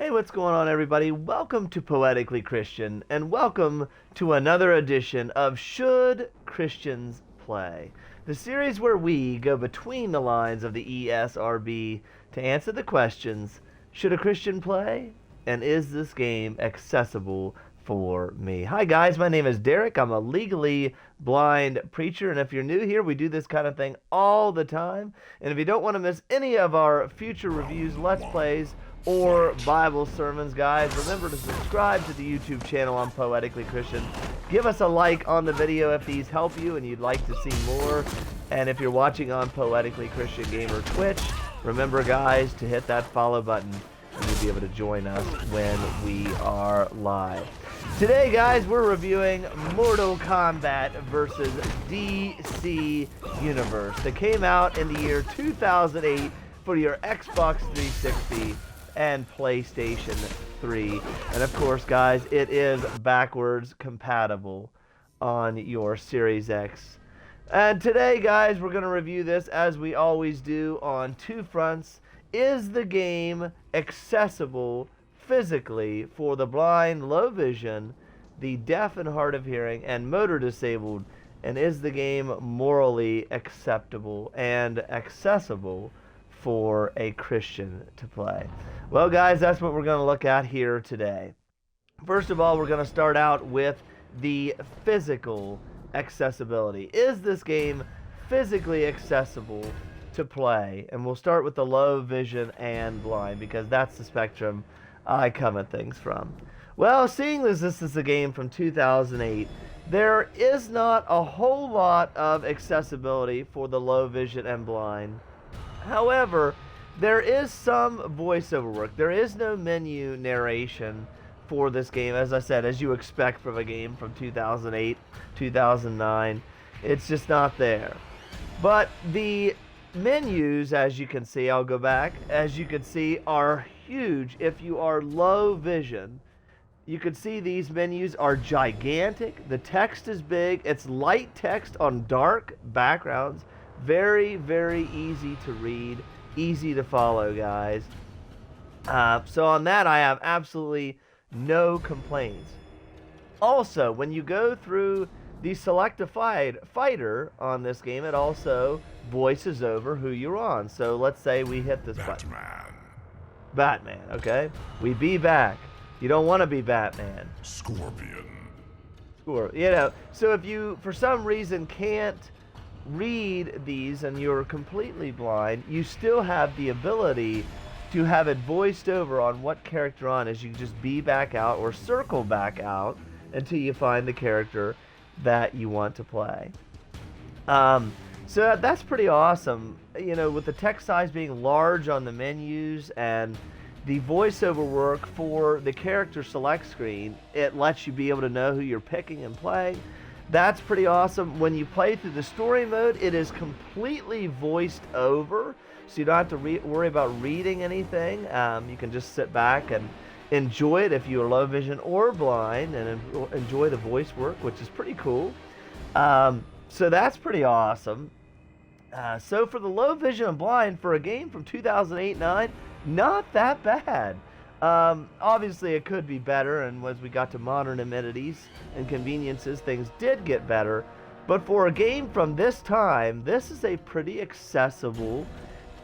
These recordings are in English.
Hey, what's going on, everybody? Welcome to Poetically Christian, and welcome to another edition of Should Christians Play? The series where we go between the lines of the ESRB to answer the questions, should a Christian play? And is this game accessible for me? Hi guys, my name is Derek. I'm a legally blind preacher, and if you're new here, we do this kind of thing all the time. And if you don't want to miss any of our future reviews, Let's Plays, or Bible sermons, guys, remember to subscribe to the YouTube channel on Poetically Christian. Give us a like on the video if these help you and you'd like to see more. And if you're watching on Poetically Christian Gamer Twitch, remember, guys, to hit that follow button and you'll be able to join us when we are live. Today, guys, we're reviewing Mortal Kombat versus DC Universe that came out in the year 2008 for your Xbox 360 and PlayStation 3. And of course, guys, it is backwards compatible on your Series X. And today, guys, we're going to review this as we always do on two fronts. Is the game accessible physically for the blind, low vision, the deaf and hard of hearing, and motor disabled? And is the game morally acceptable and accessible for a Christian to play? Well, guys, that's what we're going to look at here today. First of all, we're going to start out with the physical accessibility. Is this game physically accessible to play? And we'll start with the low vision and blind, because that's the spectrum I come at things from. Well, seeing as this is a game from 2008, there is not a whole lot of accessibility for the low vision and blind. However, there is some voiceover work. There is no menu narration for this game, as I said, as you expect from a game from 2008, 2009. It's just not there. But the menus, as you can see, I'll go back, as you can see, are huge. If you are low vision, you can see these menus are gigantic. The text is big. It's light text on dark backgrounds. Very, very easy to read, easy to follow, guys. So on that, I have absolutely no complaints. Also, when you go through the select a fighter on this game, it also voices over who you're on. So let's say we hit this button. Batman, okay? We be back. You don't want to be Batman. Scorpion. So if you, for some reason, can't read these and you're completely blind, you still have the ability to have it voiced over on what character on as you just be back out or circle back out until you find the character that you want to play. So that's pretty awesome. You know, with the text size being large on the menus and the voiceover work for the character select screen, it lets you be able to know who you're picking and playing. That's pretty awesome. When you play through the story mode, it is completely voiced over, so you don't have to worry about reading anything. You can just sit back and enjoy it if you are low vision or blind, and enjoy the voice work, which is pretty cool. So that's pretty awesome. So for the low vision and blind, for a game from 2008-9, not that bad. Obviously, it could be better, and as we got to modern amenities and conveniences, things did get better. But for a game from this time, this is a pretty accessible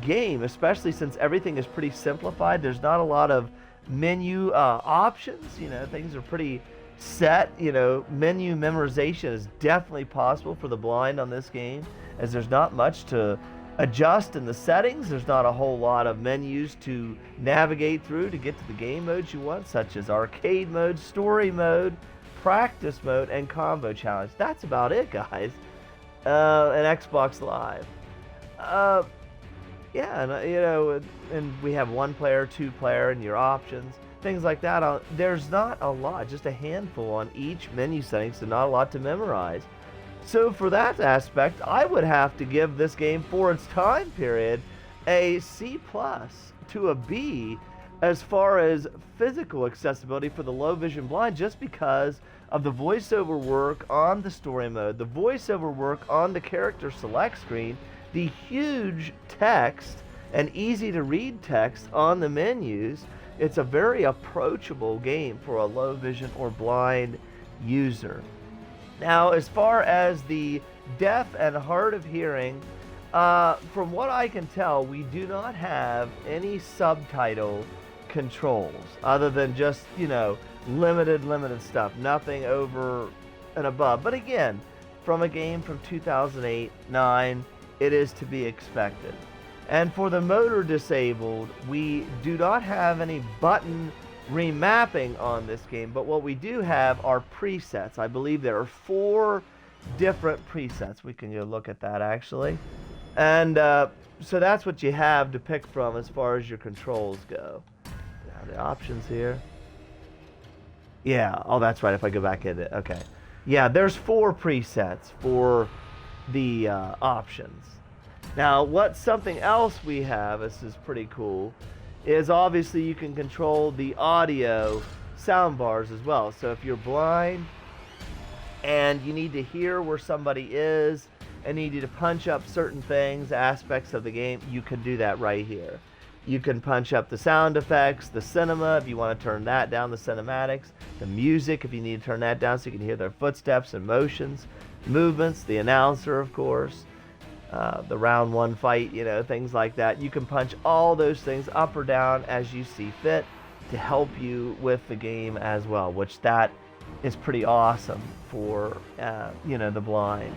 game, especially since everything is pretty simplified. There's not a lot of menu options. You know, things are pretty set. You know, menu memorization is definitely possible for the blind on this game, as there's not much to adjust in the settings. There's not a whole lot of menus to navigate through to get to the game modes you want, such as arcade mode, story mode, practice mode, and combo challenge. That's about it, guys. And Xbox Live. Yeah, and and we have 1 player, 2 player, and your options, things like that. There's not a lot, just a handful on each menu setting, so not a lot to memorize. So for that aspect, I would have to give this game, for its time period, a C+ to a B as far as physical accessibility for the low vision blind, just because of the voiceover work on the story mode, the voiceover work on the character select screen, the huge text, and easy to read text on the menus. It's a very approachable game for a low vision or blind user. Now, as far as the deaf and hard of hearing, from what I can tell, we do not have any subtitle controls other than just, limited stuff, nothing over and above. But again, from a game from 2008-9, it is to be expected. And for the motor disabled, we do not have any button remapping on this game, but what we do have are presets. I believe there are 4 different presets. We can go look at that actually. And so that's what you have to pick from as far as your controls go. Now the options here. Yeah, oh that's right, if I go back in it, okay. Yeah, there's 4 presets for the options. Now, something else we have, this is pretty cool, is obviously you can control the audio sound bars as well. So if you're blind and you need to hear where somebody is and need you to punch up certain things, aspects of the game, you can do that right here. You can punch up the sound effects, the cinema if you want to turn that down, the cinematics, the music if you need to turn that down so you can hear their footsteps and motions, movements, the announcer of course, the round 1 fight, things like that. You can punch all those things up or down as you see fit to help you with the game as well, which that is pretty awesome for, the blind.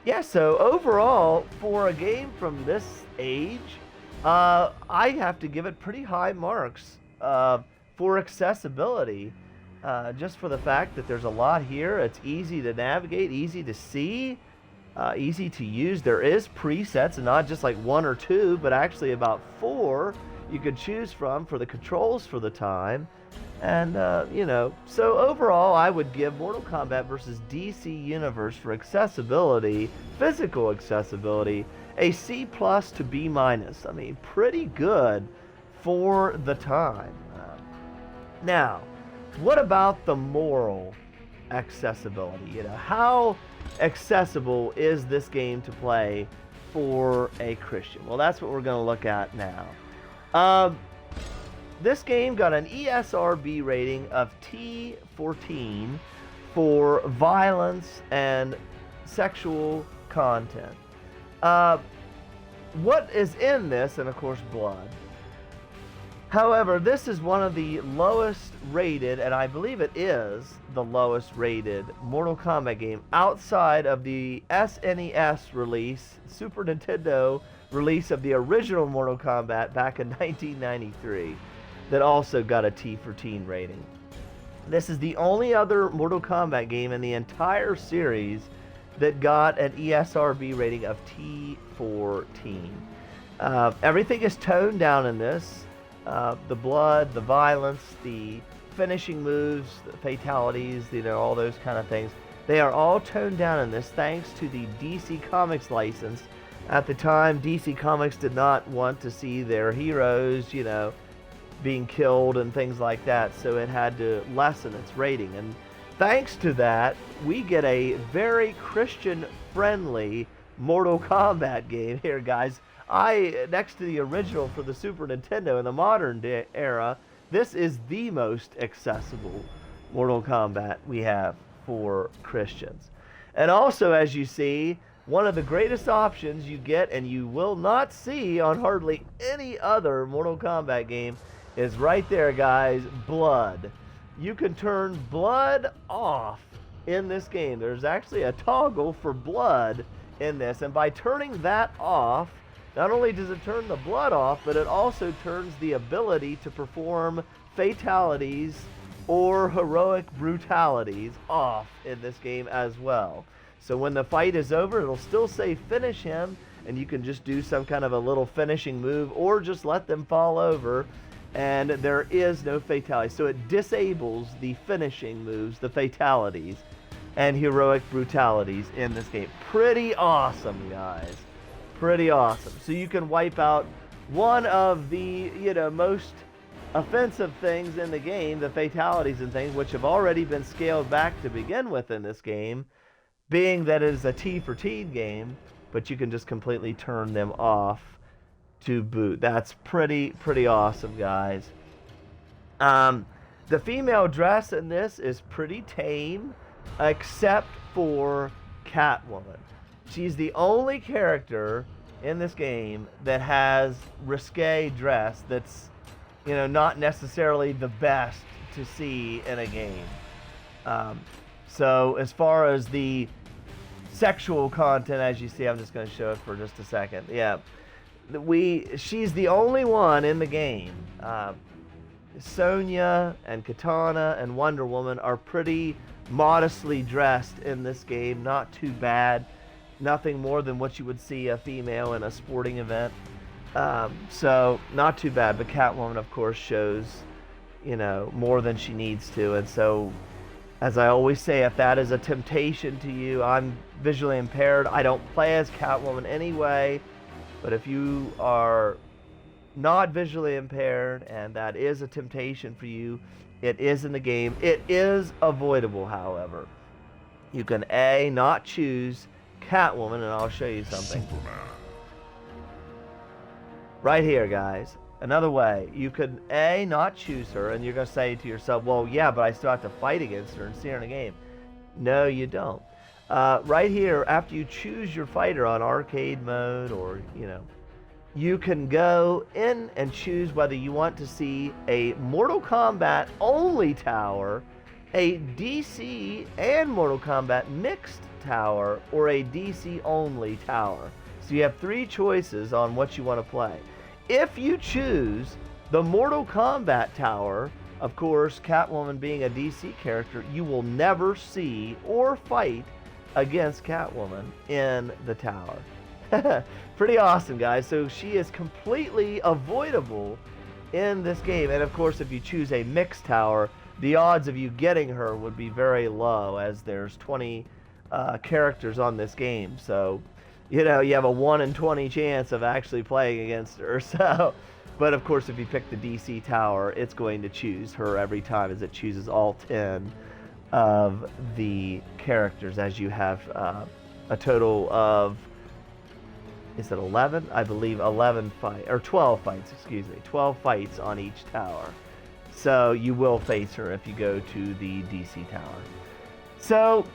Yeah, so overall, for a game from this age, I have to give it pretty high marks for accessibility, just for the fact that there's a lot here. It's easy to navigate, easy to see, easy to use. There is presets, and not just like 1 or 2, but actually about 4 you could choose from for the controls for the time. And, so overall, I would give Mortal Kombat vs. DC Universe for accessibility, physical accessibility, a C+ to B-. I mean, pretty good for the time. Now, what about the moral accessibility? How accessible is this game to play for a Christian? Well, that's what we're going to look at now. This game got an ESRB rating of T14 for violence and sexual content. What is in this, and of course blood. However, this is one of the lowest rated, and I believe it is the lowest rated Mortal Kombat game outside of the SNES release, Super Nintendo release of the original Mortal Kombat back in 1993. That also got a T for teen rating. This is the only other Mortal Kombat game in the entire series that got an ESRB rating of T14. Everything is toned down in this. The blood, the violence, the finishing moves, the fatalities, all those kind of things. They are all toned down in this thanks to the DC Comics license. At the time, DC Comics did not want to see their heroes, being killed and things like that, so it had to lessen its rating. And thanks to that, we get a very Christian-friendly Mortal Kombat game here, guys. Next to the original for the Super Nintendo in the modern era, this is the most accessible Mortal Kombat we have for Christians. And also, as you see, one of the greatest options you get, and you will not see on hardly any other Mortal Kombat game, is right there, guys, blood. You can turn blood off in this game. There's actually a toggle for blood in this, and by turning that off, not only does it turn the blood off, but it also turns the ability to perform fatalities or heroic brutalities off in this game as well. So when the fight is over, it'll still say finish him, and you can just do some kind of a little finishing move or just let them fall over, and there is no fatality. So it disables the finishing moves, the fatalities, and heroic brutalities in this game. Pretty awesome, guys. Pretty awesome. So you can wipe out one of the, most offensive things in the game, the fatalities and things, which have already been scaled back to begin with in this game, being that it is a T for teen game, but you can just completely turn them off to boot. That's pretty awesome, guys. The female dress in this is pretty tame, except for Catwoman. She's the only character in this game that has risque dress that's, not necessarily the best to see in a game. So as far as the sexual content, as you see, I'm just going to show it for just a second. Yeah, she's the only one in the game. Sonya and Katana and Wonder Woman are pretty modestly dressed in this game. Not too bad. Nothing more than what you would see a female in a sporting event. So not too bad. But Catwoman, of course, shows, more than she needs to. And so, as I always say, if that is a temptation to you, I'm visually impaired. I don't play as Catwoman anyway. But if you are not visually impaired and that is a temptation for you, it is in the game. It is avoidable, however. You can not choose Catwoman, and I'll show you something. Superman. Right here, guys. Another way. You could not choose her, and you're going to say to yourself, well, yeah, but I still have to fight against her and see her in a game. No, you don't. Right here, after you choose your fighter on arcade mode, or, you can go in and choose whether you want to see a Mortal Kombat only tower, a DC and Mortal Kombat mixed tower, or a DC only tower. So you have 3 choices on what you want to play. If you choose the Mortal Kombat tower, of course, Catwoman being a DC character, you will never see or fight against Catwoman in the tower. Pretty awesome, guys. So she is completely avoidable in this game. And of course, if you choose a mixed tower, the odds of you getting her would be very low, as there's 20 characters on this game. So, you have a 1 in 20 chance of actually playing against her. So, but of course, if you pick the DC tower, it's going to choose her every time, as it chooses all 10 of the characters, as you have a total of, is it 11? I believe 11 fights, or 12 fights, excuse me. 12 fights on each tower. So you will face her if you go to the DC tower. So,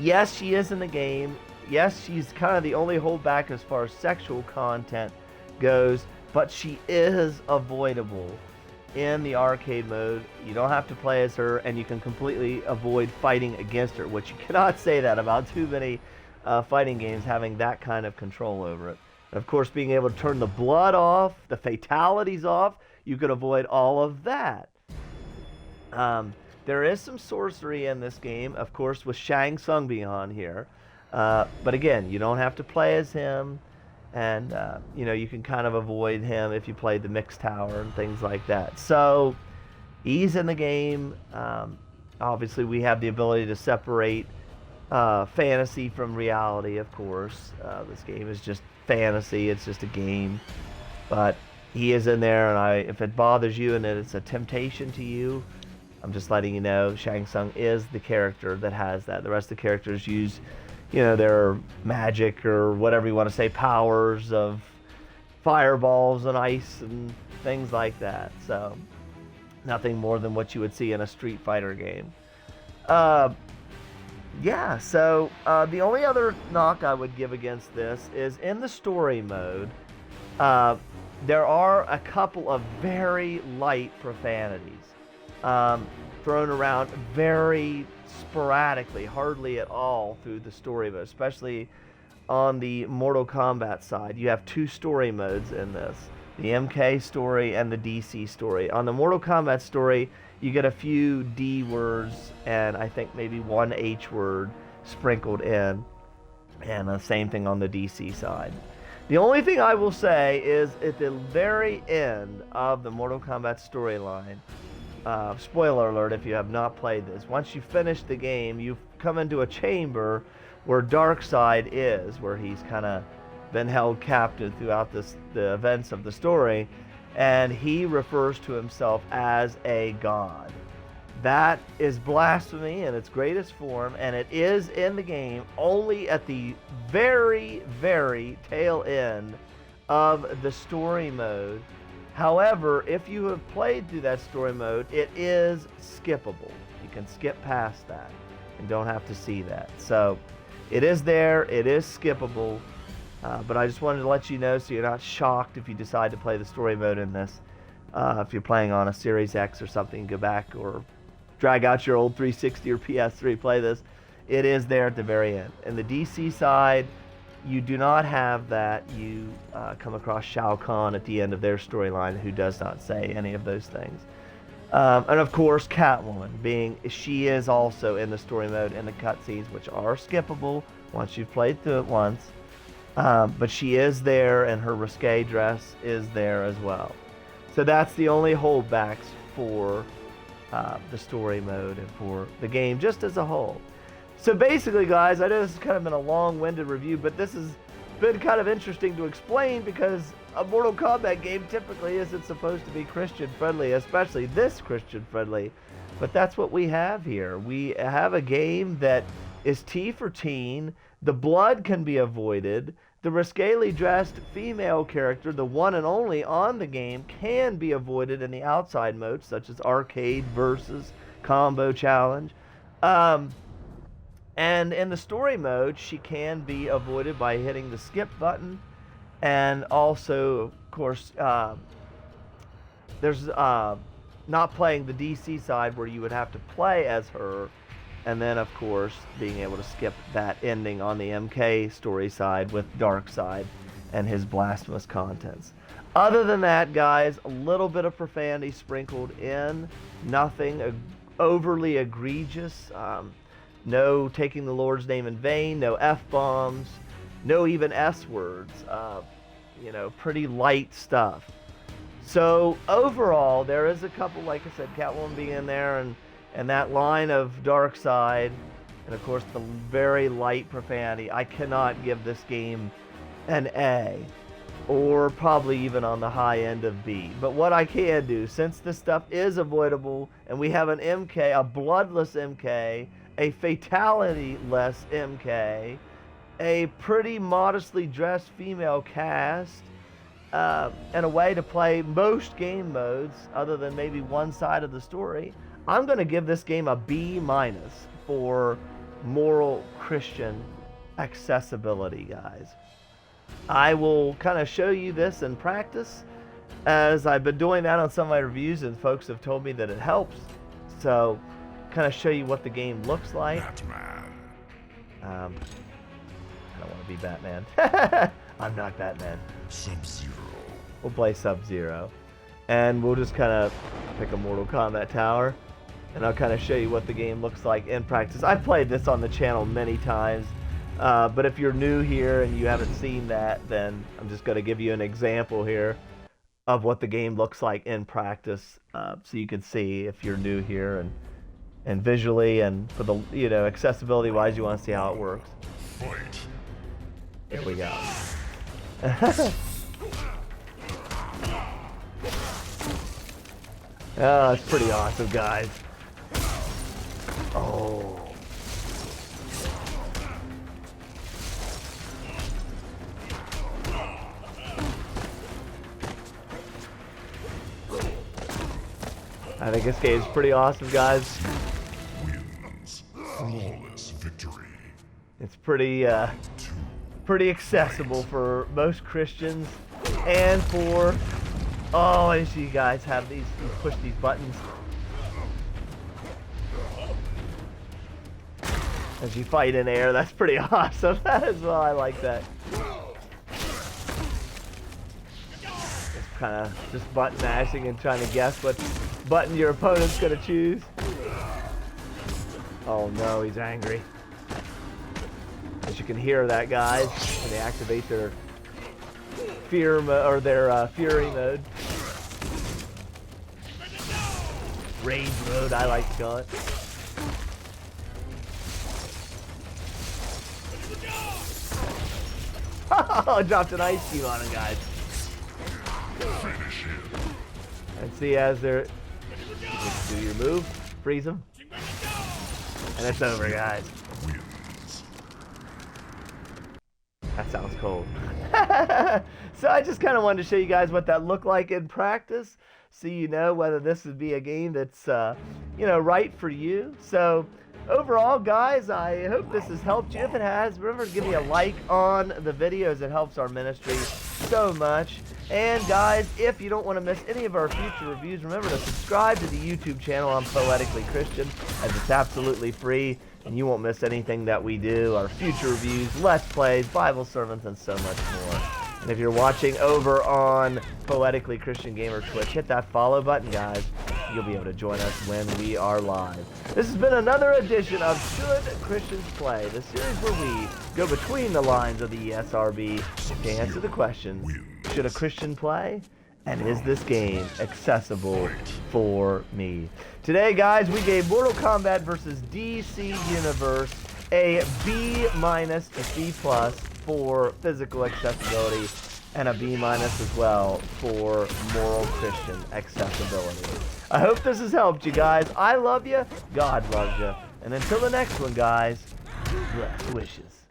yes, she is in the game. Yes, she's kind of the only holdback as far as sexual content goes, but she is avoidable in the arcade mode. You don't have to play as her, and you can completely avoid fighting against her, which you cannot say that about too many fighting games having that kind of control over it. And of course, being able to turn the blood off, the fatalities off, you can avoid all of that. There is some sorcery in this game, of course, with Shang Tsung being on here. But again, you don't have to play as him, and you can kind of avoid him if you play the mixed tower and things like that. So he's in the game. Obviously, we have the ability to separate fantasy from reality, of course. This game is just fantasy. It's just a game. But he is in there, and if it bothers you and it's a temptation to you, I'm just letting you know Shang Tsung is the character that has that. The rest of the characters use, their magic or whatever you want to say, powers of fireballs and ice and things like that. So nothing more than what you would see in a Street Fighter game. Yeah, so the only other knock I would give against this is in the story mode, there are a couple of very light profanities thrown around very sporadically, hardly at all through the story mode, especially on the Mortal Kombat side. You have 2 story modes in this, the MK story and the DC story. On the Mortal Kombat story, you get a few D words and I think maybe 1 H word sprinkled in, and the same thing on the DC side. The only thing I will say is at the very end of the Mortal Kombat storyline, spoiler alert if you have not played this, once you finish the game, you come into a chamber where Darkseid is, where he's kind of been held captive throughout the events of the story, and he refers to himself as a god. That is blasphemy in its greatest form, and it is in the game only at the very, very tail end of the story mode. However, if you have played through that story mode, it is skippable. You can skip past that and don't have to see that. So it is there, it is skippable, but I just wanted to let you know so you're not shocked if you decide to play the story mode in this. If you're playing on a Series X or something, go back or drag out your old 360 or PS3, play this. It is there at the very end. And the DC side, you do not have that. You come across Shao Kahn at the end of their storyline, who does not say any of those things. And of course, Catwoman, she is also in the story mode in the cutscenes, which are skippable once you've played through it once. But she is there, and her risque dress is there as well. So that's the only holdbacks for the story mode and for the game just as a whole. So basically, guys, I know this has kind of been a long-winded review, but this has been kind of interesting to explain because a Mortal Kombat game typically isn't supposed to be Christian-friendly, especially this Christian-friendly. But that's what we have here. We have a game that is T for teen. The blood can be avoided. The risquely dressed female character, the one and only on the game, can be avoided in the outside modes, such as arcade versus combo challenge. And in the story mode, she can be avoided by hitting the skip button. And also, of course, there's not playing the DC side where you would have to play as her. And then, of course, being able to skip that ending on the MK story side with Darkseid and his blasphemous contents. Other than that, guys, a little bit of profanity sprinkled in. Nothing overly egregious. No taking the Lord's name in vain, no F-bombs, no even S-words. Pretty light stuff. So overall, there is a couple, like I said, Catwoman being in there, and that line of Darkseid, and of course the very light profanity. I cannot give this game an A, or probably even on the high end of B. But what I can do, since this stuff is avoidable, and we have an MK, a bloodless MK, a fatality-less MK, a pretty modestly dressed female cast, and a way to play most game modes other than maybe one side of the story, I'm going to give this game a B- for moral Christian accessibility, guys. I will kind of show you this in practice, as I've been doing that on some of my reviews, and folks have told me that it helps. So kind of show you what the game looks like. Batman. I don't want to be Batman. I'm not Batman. Sub-Zero. We'll play Sub-Zero. And we'll just kind of pick a Mortal Kombat tower. And I'll kind of show you what the game looks like in practice. I've played this on the channel many times. But if you're new here and you haven't seen that, then I'm just going to give you an example here of what the game looks like in practice. So you can see if you're new here and visually, and for the accessibility wise, you want to see how it works. Here we go. Oh, it's pretty awesome, guys. Oh. I think this game is pretty awesome, guys. Wins. Flawless victory. It's pretty accessible for most Christians, and for and you guys have these. You push these buttons as you fight in air. That's pretty awesome. That as well. I like that. It's kind of just button mashing and trying to guess what button your opponent's gonna choose. Oh no, he's angry. As you can hear that, guys, when they activate their fear or their fury mode. Rage mode, I like to call it. Oh, dropped an ice cube on him, guys. And see, as they're... do your move, freeze them, and it's over, guys. That sounds cold. So I just kind of wanted to show you guys what that looked like in practice, so you know whether this would be a game that's, right for you. So overall, guys, I hope this has helped you. If it has, remember to give me a like on the videos. It helps our ministry so much. And guys, if you don't want to miss any of our future reviews, remember to subscribe to the YouTube channel on Poetically Christian, as it's absolutely free, and you won't miss anything that we do, our future reviews, Let's Plays, Bible sermons, and so much more. And if you're watching over on Poetically Christian Gamer Twitch, hit that follow button, guys. You'll be able to join us when we are live. This has been another edition of Should Christians Play, the series where we go between the lines of the ESRB to answer the questions, should a Christian play? And is this game accessible for me? Today, guys, we gave Mortal Kombat vs. DC Universe a B- to C+ for physical accessibility, and a B- as well for moral Christian accessibility. I hope this has helped you guys. I love you. God loves you. And until the next one, guys, blessed wishes.